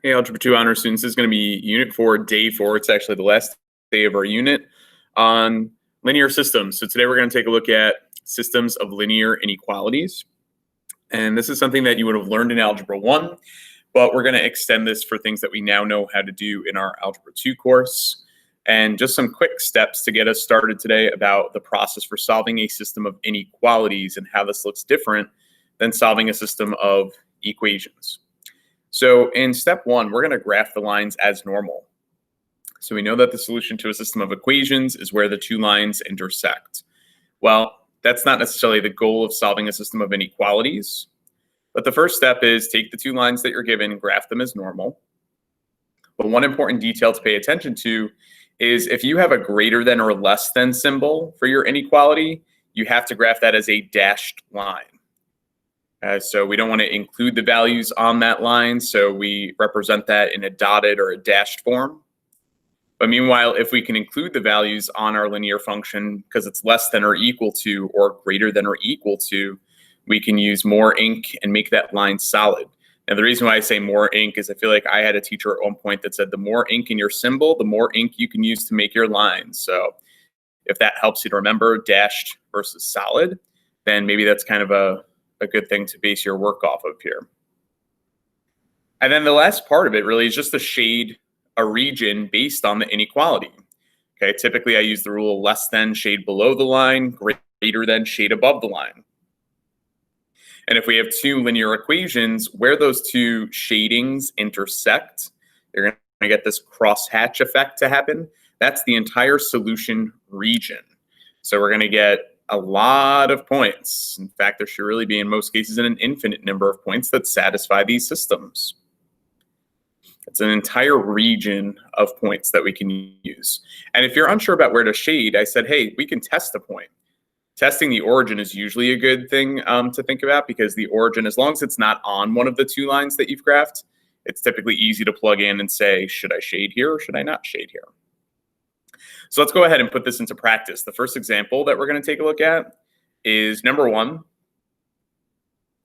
Hey, Algebra 2 honor students, this is going to be Unit 4, Day 4. It's actually the last day of our unit on linear systems. So today we're going to take a look at systems of linear inequalities. And this is something that you would have learned in Algebra 1, but we're going to extend this for things that we now know how to do in our Algebra 2 course. And just some quick steps to get us started today about the process for solving a system of inequalities and how this looks different than solving a system of equations. So in step 1, we're going to graph the lines as normal. So we know that the solution to a system of equations is where the two lines intersect. Well, that's not necessarily the goal of solving a system of inequalities. But the first step is take the two lines that you're given and graph them as normal. But one important detail to pay attention to is if you have a greater than or less than symbol for your inequality, you have to graph that as a dashed line. So we don't want to include the values on that line, so we represent that in a dotted or a dashed form. But meanwhile, if we can include the values on our linear function because it's less than or equal to or greater than or equal to, we can use more ink and make that line solid. And the reason why I say more ink is I feel like I had a teacher at one point that said the more ink in your symbol, the more ink you can use to make your line. So if that helps you to remember dashed versus solid, then maybe that's kind of a good thing to base your work off of here. And then the last part of it really is just to shade a region based on the inequality. Okay, typically I use the rule less than shade below the line, greater than shade above the line. And if we have two linear equations where those two shadings intersect, you're going to get this crosshatch effect to happen. That's the entire solution region. So we're going to get a lot of points. In fact, there should really be, in most cases, an infinite number of points that satisfy these systems. It's an entire region of points that we can use. And if you're unsure about where to shade, I said, hey, we can test a point. Testing the origin is usually a good thing to think about because the origin, as long as it's not on one of the two lines that you've graphed, it's typically easy to plug in and say, should I shade here or should I not shade here? So let's go ahead and put this into practice. The first example that we're going to take a look at is number 1.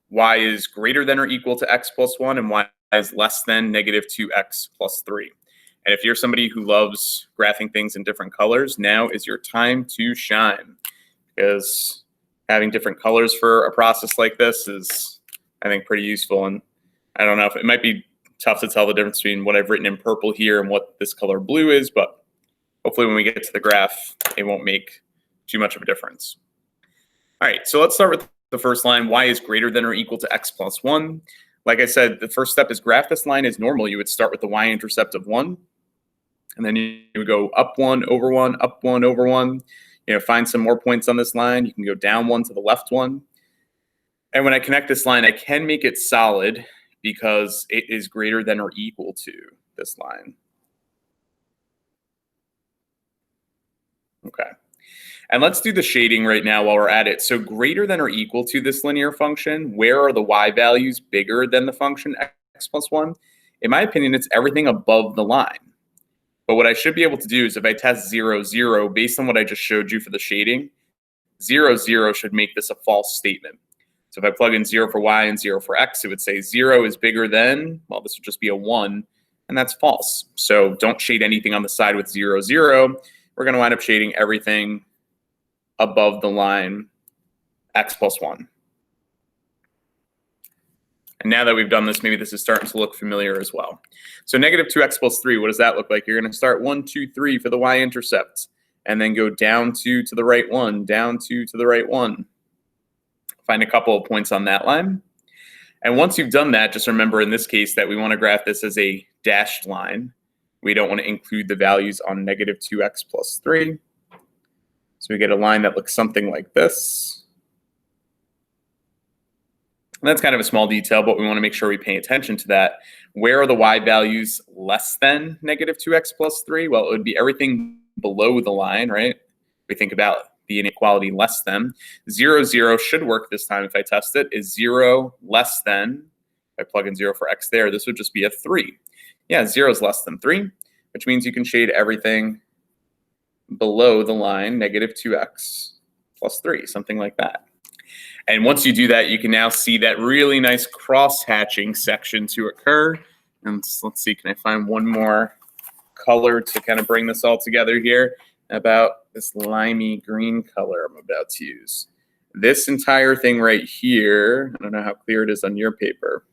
Y is greater than or equal to x plus 1 and y is less than negative 2x plus 3. And if you're somebody who loves graphing things in different colors, now is your time to shine. Because having different colors for a process like this is, I think, pretty useful. And I don't know if it might be tough to tell the difference between what I've written in purple here and what this color blue is, but hopefully when we get to the graph, it won't make too much of a difference. All right, so let's start with the first line. Y is greater than or equal to x plus 1. Like I said, the first step is graph this line as normal. You would start with the y-intercept of 1, and then you would go up 1, over 1, up 1, over 1. Find some more points on this line. You can go down 1 to the left 1. And when I connect this line, I can make it solid because it is greater than or equal to this line. Okay. And let's do the shading right now while we're at it. So greater than or equal to this linear function, where are the y values bigger than the function x plus 1? In my opinion, it's everything above the line. But what I should be able to do is if I test 0, 0, based on what I just showed you for the shading, 0, 0 should make this a false statement. So if I plug in 0 for y and 0 for x, it would say 0 is bigger than, well, this would just be a 1, and that's false. So don't shade anything on the side with 0, 0. We're going to wind up shading everything above the line x plus 1. And now that we've done this, maybe this is starting to look familiar as well. So negative 2x plus 3, what does that look like? You're going to start 1, 2, 3 for the y-intercept, and then go down 2 to the right 1, down 2 to the right 1. Find a couple of points on that line. And once you've done that, just remember in this case that we want to graph this as a dashed line. We don't want to include the values on negative 2x plus 3. So we get a line that looks something like this. And that's kind of a small detail, but we want to make sure we pay attention to that. Where are the y values less than negative 2x plus 3? Well, it would be everything below the line, right? We think about the inequality less than. 0, 0 should work this time if I test it. Is 0 less than? If I plug in 0 for x there, this would just be a 3. Yeah, 0 is less than 3, which means you can shade everything below the line, negative 2x plus 3, something like that. And once you do that, you can now see that really nice cross-hatching section to occur And let's see, can I find one more color to kind of bring this all together here? About this limey green color I'm about to use. This entire thing right here, I don't know how clear it is on your paper.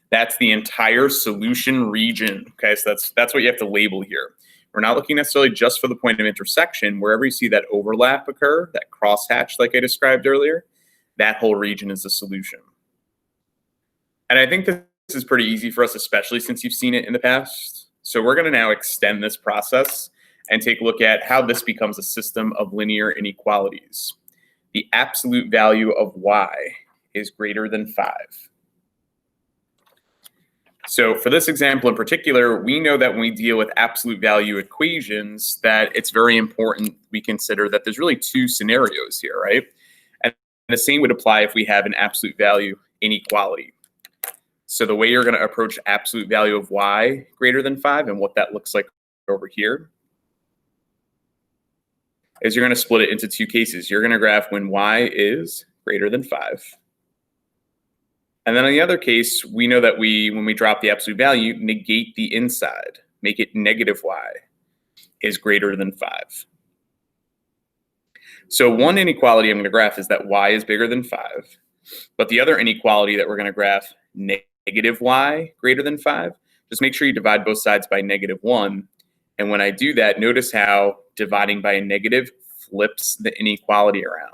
That's the entire solution region. Okay, so that's what you have to label here. We're not looking necessarily just for the point of intersection. Wherever you see that overlap occur, that crosshatch like I described earlier, that whole region is a solution. And I think this is pretty easy for us, especially since you've seen it in the past. So we're going to now extend this process and take a look at how this becomes a system of linear inequalities. The absolute value of y is greater than 5. So for this example in particular, we know that when we deal with absolute value equations, that it's very important we consider that there's really two scenarios here, right? And the same would apply if we have an absolute value inequality. So the way you're going to approach absolute value of y greater than 5 and what that looks like over here is you're going to split it into two cases. You're going to graph when y is greater than 5. And then in the other case, we know that when we drop the absolute value, negate the inside, make it negative y is greater than 5. So one inequality I'm going to graph is that y is bigger than 5. But the other inequality that we're going to graph, negative y greater than 5, just make sure you divide both sides by -1. And when I do that, notice how dividing by a negative flips the inequality around.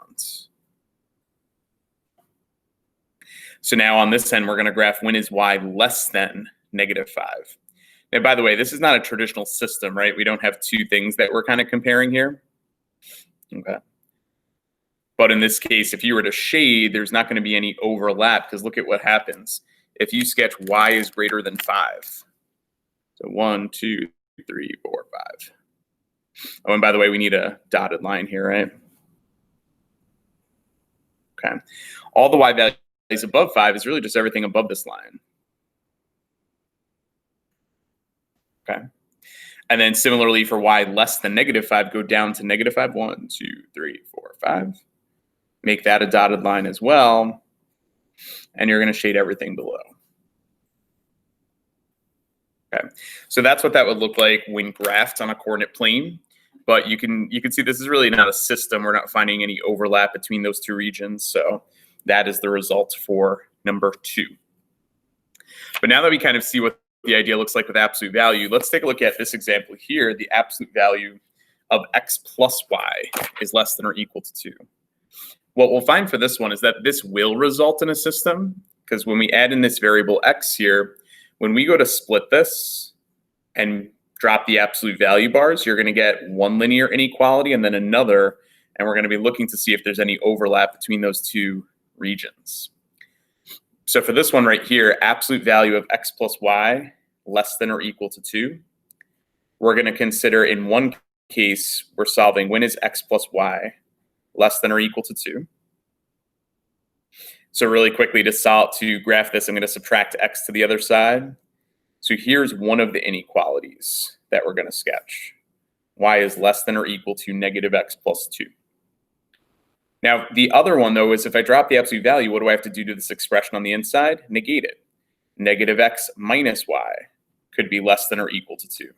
So now on this end, we're going to graph when is y less than -5. Now, by the way, this is not a traditional system, right? We don't have two things that we're kind of comparing here. Okay. But in this case, if you were to shade, there's not going to be any overlap because look at what happens. If you sketch y is greater than 5. So 1, 2, 3, 4, 5. Oh, and by the way, we need a dotted line here, right? Okay. All the y values above 5 is really just everything above this line. Okay. And then similarly for y less than -5, go down to -5. 1, 2, 3, 4, 5. Make that a dotted line as well. And you're going to shade everything below. Okay. So that's what that would look like when graphed on a coordinate plane. But you can see this is really not a system. We're not finding any overlap between those two regions. So that is the result for number 2. But now that we kind of see what the idea looks like with absolute value, let's take a look at this example here. The absolute value of x plus y is less than or equal to 2. What we'll find for this one is that this will result in a system because when we add in this variable x here, when we go to split this and drop the absolute value bars, you're going to get one linear inequality and then another, and we're going to be looking to see if there's any overlap between those two regions. So for this one right here, absolute value of x plus y less than or equal to 2, we're going to consider in one case, we're solving when is x plus y less than or equal to 2. So really quickly to graph this, I'm going to subtract x to the other side. So here's one of the inequalities that we're going to sketch. Y is less than or equal to -x plus 2. Now, the other one, though, is if I drop the absolute value, what do I have to do to this expression on the inside? Negate it. -x minus y could be less than or equal to 2.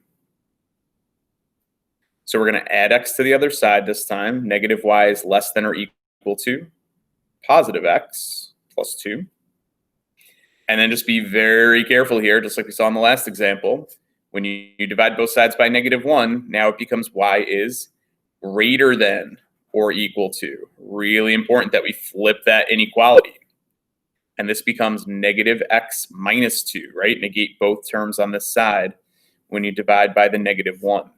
So we're going to add x to the other side this time. -y is less than or equal to positive x plus 2. And then just be very careful here, just like we saw in the last example. When you divide both sides by -1, now it becomes y is greater than or equal to. Really important that we flip that inequality. And this becomes -x minus 2, right? Negate both terms on this side when you divide by the -1.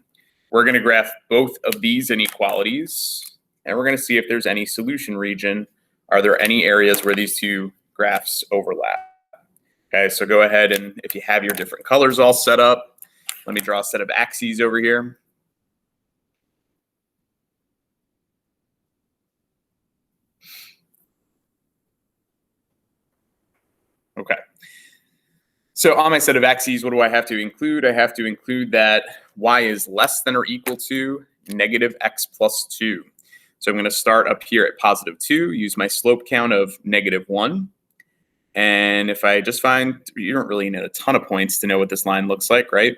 We're going to graph both of these inequalities, and we're going to see if there's any solution region. Are there any areas where these two graphs overlap? Okay, so go ahead and if you have your different colors all set up, let me draw a set of axes over here. Okay. So on my set of axes, what do I have to include? I have to include that y is less than or equal to -x plus 2. So I'm going to start up here at +2, use my slope count of -1. And if I just find, you don't really need a ton of points to know what this line looks like, right?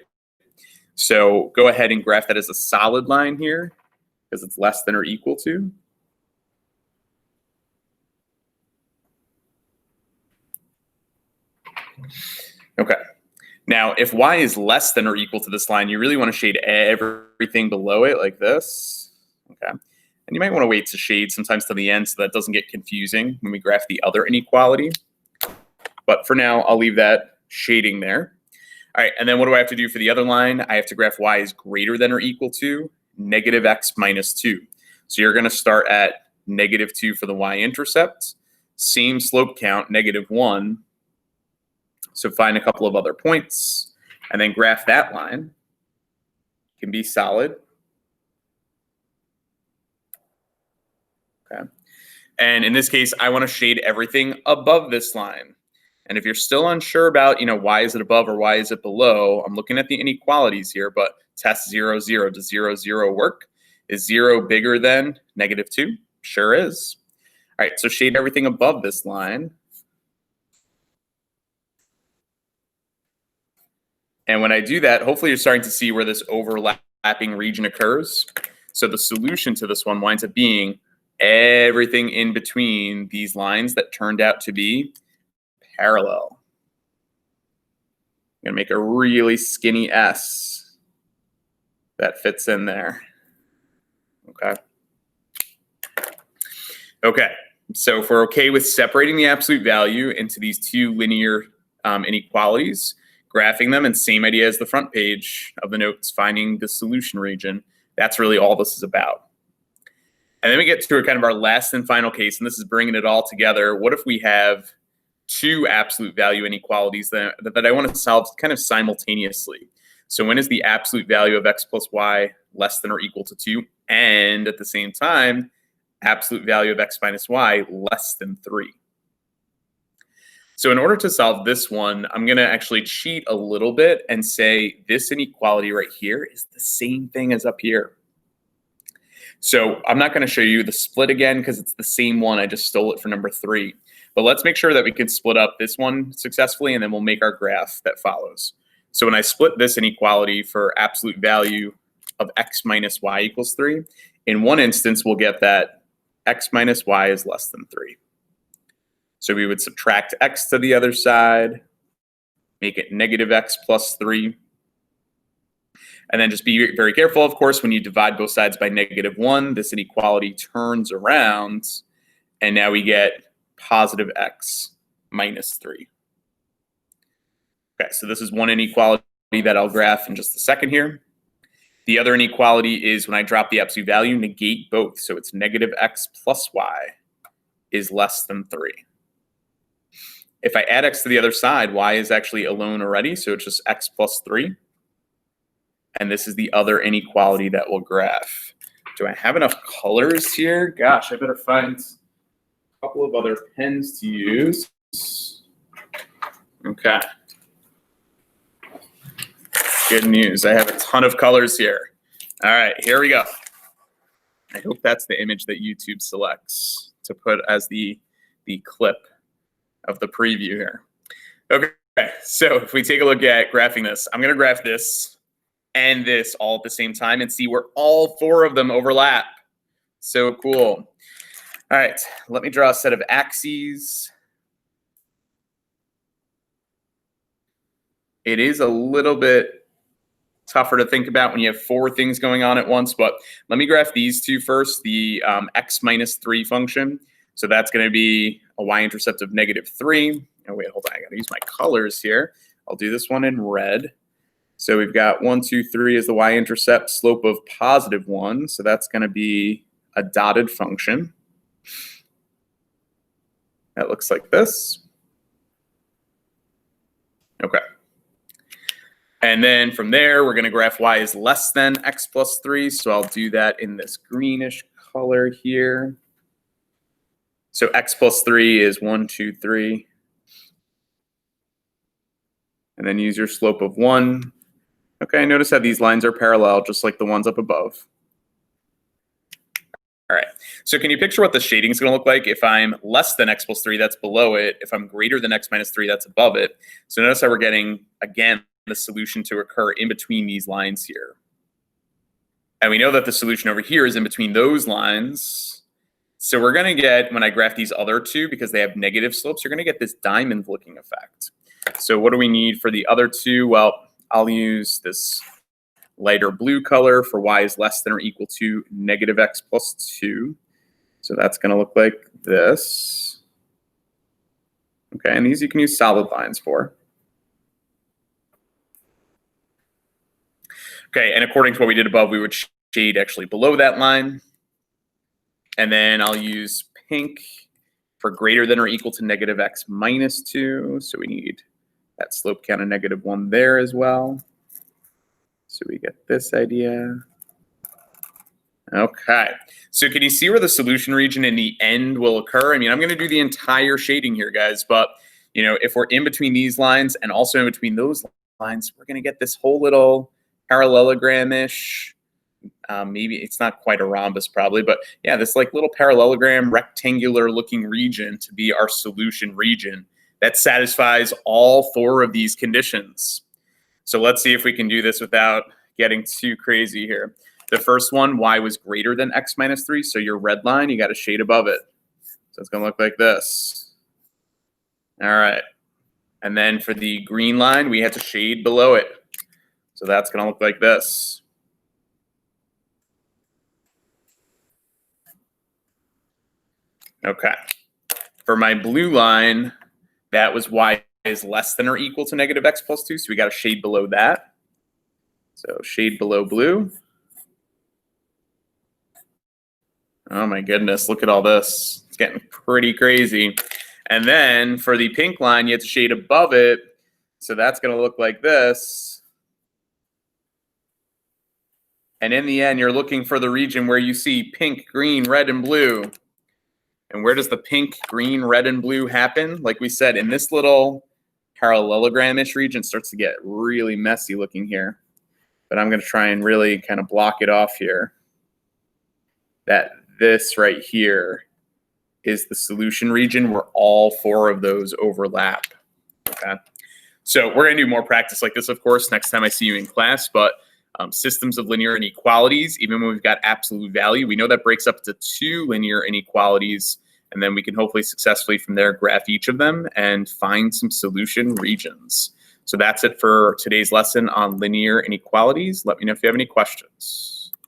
So go ahead and graph that as a solid line here because it's less than or equal to. Okay. Now, if y is less than or equal to this line, you really want to shade everything below it like this. Okay. And you might want to wait to shade sometimes to the end so that doesn't get confusing when we graph the other inequality. But for now, I'll leave that shading there. All right, and then what do I have to do for the other line? I have to graph y is greater than or equal to negative x minus 2. So you're going to start at negative 2 for the y-intercept. Same slope count, negative 1. So find a couple of other points, and then graph that line. It can be solid. Okay. And in this case, I want to shade everything above this line. And if you're still unsure about, why is it above or why is it below, I'm looking at the inequalities here, but test 0, 0. Does 0, 0 work? Is 0 bigger than negative 2? Sure is. All right, so shade everything above this line. And when I do that, hopefully you're starting to see where this overlapping region occurs. So the solution to this one winds up being everything in between these lines that turned out to be parallel. I'm going to make a really skinny S that fits in there. Okay. Okay. So if we're okay with separating the absolute value into these two linear inequalities, graphing them, and same idea as the front page of the notes, finding the solution region, that's really all this is about. And then we get to kind of our last and final case, and this is bringing it all together. What if we have two absolute value inequalities that I want to solve kind of simultaneously? So when is the absolute value of x plus y less than or equal to 2? And at the same time, absolute value of x minus y less than 3. So in order to solve this one, I'm going to actually cheat a little bit and say this inequality right here is the same thing as up here. So I'm not going to show you the split again because it's the same one. I just stole it for number 3. But let's make sure that we can split up this one successfully, and then we'll make our graph that follows. So when I split this inequality for absolute value of x minus y equals 3, in one instance, we'll get that x minus y is less than 3. So we would subtract x to the other side, make it negative x plus 3. And then just be very careful, of course, when you divide both sides by negative 1, this inequality turns around, and now we get positive x minus 3. Okay, so this is one inequality that I'll graph in just a second here. The other inequality is when I drop the absolute value, negate both. So it's negative x plus y is less than 3. If I add x to the other side, y is actually alone already, so it's just x plus 3. And this is the other inequality that we'll graph. Do I have enough colors here? Gosh, I better find a couple of other pens to use. Okay. Good news. I have a ton of colors here. All right, here we go. I hope that's the image that YouTube selects to put as the clip of the preview here. Okay, so if we take a look at graphing this, I'm going to graph this and this all at the same time and see where all 4 of them overlap. So cool. All right, let me draw a set of axes. It is a little bit tougher to think about when you have 4 things going on at once, but let me graph these two first, the x minus 3 function. So that's going to be a y-intercept of negative 3. Oh, wait, hold on. I got to use my colors here. I'll do this one in red. So we've got 1, 2, 3 as the y-intercept, slope of positive 1. So that's going to be a dotted function. That looks like this. Okay. And then from there, we're going to graph y is less than x plus 3. So I'll do that in this greenish color here. So x plus 3 is 1, 2, 3. And then use your slope of 1. Okay, notice how these lines are parallel, just like the ones up above. All right. So can you picture what the shading is going to look like if I'm less than x plus 3, that's below it. If I'm greater than x minus 3, that's above it. So notice how we're getting, again, the solution to occur in between these lines here. And we know that the solution over here is in between those lines. So we're going to get, when I graph these other two, because they have negative slopes, you're going to get this diamond looking effect. So what do we need for the other two? Well, I'll use this lighter blue color for y is less than or equal to negative x plus 2. So that's going to look like this. Okay, and these you can use solid lines for. Okay, and according to what we did above, we would shade actually below that line. And then I'll use pink for greater than or equal to negative x minus 2. So we need that slope count of -1 there as well. So we get this idea. Okay, so can you see where the solution region in the end will occur? I mean, I'm going to do the entire shading here, guys, but you know, if we're in between these lines and also in between those lines, we're going to get this whole little parallelogram-ish. Maybe it's not quite a rhombus probably, but yeah, this like little parallelogram rectangular looking region to be our solution region that satisfies all 4 of these conditions. So let's see if we can do this without getting too crazy here. The first one, y was greater than x minus 3. So your red line, you got to shade above it. So it's going to look like this. All right. And then for the green line, we had to shade below it. So that's going to look like this. Okay. For my blue line, that was y is less than or equal to negative x plus 2. So we got to shade below that. So shade below blue. Oh my goodness, look at all this. It's getting pretty crazy. And then for the pink line, you have to shade above it. So that's going to look like this. And in the end, you're looking for the region where you see pink, green, red, and blue. And where does the pink, green, red, and blue happen? Like we said, in this little parallelogram-ish region, it starts to get really messy looking here. But I'm going to try and really kind of block it off here. That this right here is the solution region where all 4 of those overlap. Okay. So we're going to do more practice like this, of course, next time I see you in class. But systems of linear inequalities, even when we've got absolute value, we know that breaks up to 2 linear inequalities. And then we can hopefully successfully from there graph each of them and find some solution regions. So that's it for today's lesson on linear inequalities. Let me know if you have any questions.